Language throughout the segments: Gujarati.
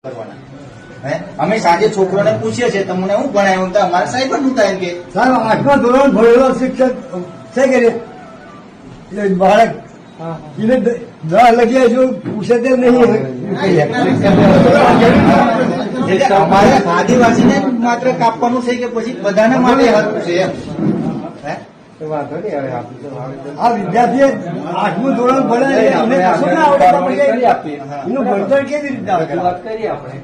અમે સાંજે છોકરોને પૂછીએ છીએ તમને હું ભણાવ્યું તો અમારે સાહેબ જ નતા એમ કે સાહેબ 8મા ધોરણ ભણેલો શિક્ષક છે કે એટલે બાળક એને ના લગે જો પૂછે તે નહીં અમારે આદિવાસીને માત્ર કાપવાનું છે કે પછી બધાના માટે હરકું છે એમ આ વિદ્યાર્થી 8મું ધોરણ ભણે એમને કશું ના આવડે એનું ભણતર કેવી રીતે વાત કરીએ આપણે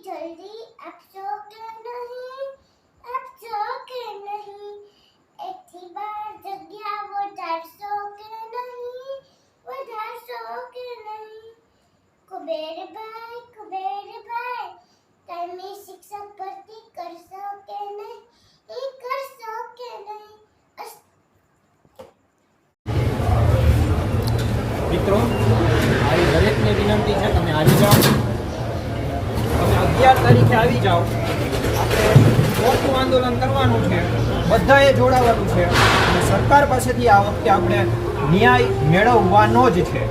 जल्दी आपसो के नहीं एक थी बार जग्या वो 400 के नहीं कुबेर भाई તમે શિક્ષક ભરતી કરશો કે નહીં મિત્રો મારી દરેકને વિનંતી છે તમે આવી જાઓ, તમે 11 તારીખે આવી જાઓ. આપણે મોટું આંદોલન કરવાનું છે, બધાએ જોડાવાનું છે અને સરકાર પાસેથી આ વખતે આપણે ન્યાય મેળવવાનો જ છે.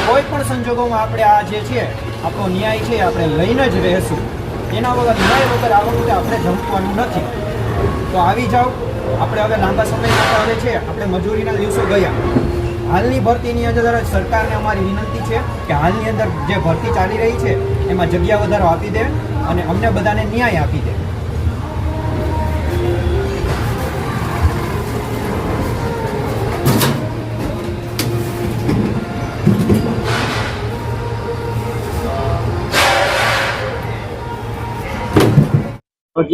કોઈ પણ સંજોગોમાં આપણે આ જે છે આપણો ન્યાય છે આપણે લઈને જ રહેશું. એના વગર ન્યાય વગર આ વખતે આપણે જંપવાનું નથી. તો આવી જાઓ. આપણે હવે લાંબા સમય માટે હવે છે આપણે મજૂરીના દિવસો ગયા. હાલની ભરતીની અંદર સરકારને અમારી વિનંતી છે કે હાલની અંદર જે ભરતી ચાલી રહી છે એમાં જગ્યા વધારો આપી દે અને અમને બધાને ન્યાય આપી દે.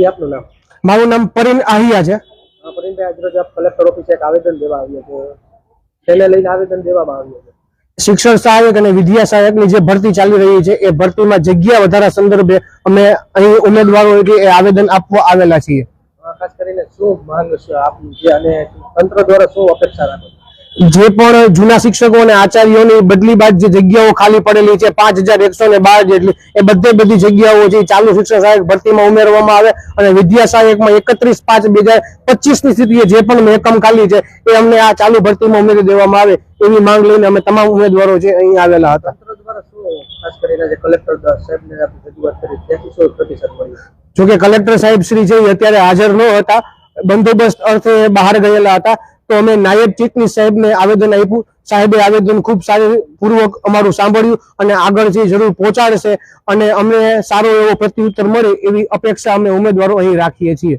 આપનું નામ? મારું નામ પરીન આહિયા છે. પરીનભાઈ, આજરોજ આપ કલેક્ટર ઓફિસે એક આવેદન દેવા આવ્યો છે. તેને લઈને આવેદન દેવામાં આવ્યું છે. શિક્ષણ સહાયક અને વિદ્યા સહાયકની જે ભરતી ચાલી રહી છે એ ભરતીમાં જગ્યા વધારા સંદર્ભે અમે અહીં ઉમેદવારો એ આવેદન આપવા આવેલા છીએ. ખાસ કરીને શું માંગ છે આપની જે અને તંત્ર દ્વારા શું અપેક્ષા રાખો? જે પણ જૂના શિક્ષકો અને આચાર્યોની બદલી બાદ જે જગ્યાઓ ખાલી પડેલી છે 5112 જેટલી, એ બધી જગ્યાઓ જે ચાલુ શિક્ષણ સહાયક ભરતીમાં ઉમેરવામાં આવે અને વિદ્યા સહાયકમાં 31/5/2025 ની સ્થિતિએ જે પણ એકમ ખાલી છે એ અમને આ ચાલુ ભરતીમાં ઉમેરી દેવામાં આવે એવી માંગ લઈને અમે તમામ ઉમેદવારો છે અહીં આવેલા હતા. તંત્ર દ્વારા શું ખાસ કરીને જે કલેક્ટર સાહેબને રજૂઆત કરી ત્યાંથી શું પ્રતિસાદ મળ્યો? જોકે કલેક્ટર સાહેબ શ્રી છે અત્યારે હાજર ન હતા, બંદોબસ્ત અર્થે બહાર ગયેલા હતા. તો અમે નાયબ ચીફની સાહેબને આવેદન આપ્યું. સાહેબે આવેદન ખૂબ સારી પૂર્વક અમારું સાંભળ્યું અને આગળ જે જરૂર પહોંચાડશે અને અમને સારો એવો પ્રત્યુત્તર મળે એવી અપેક્ષા અમે ઉમેદવારો અહીં રાખીએ છીએ.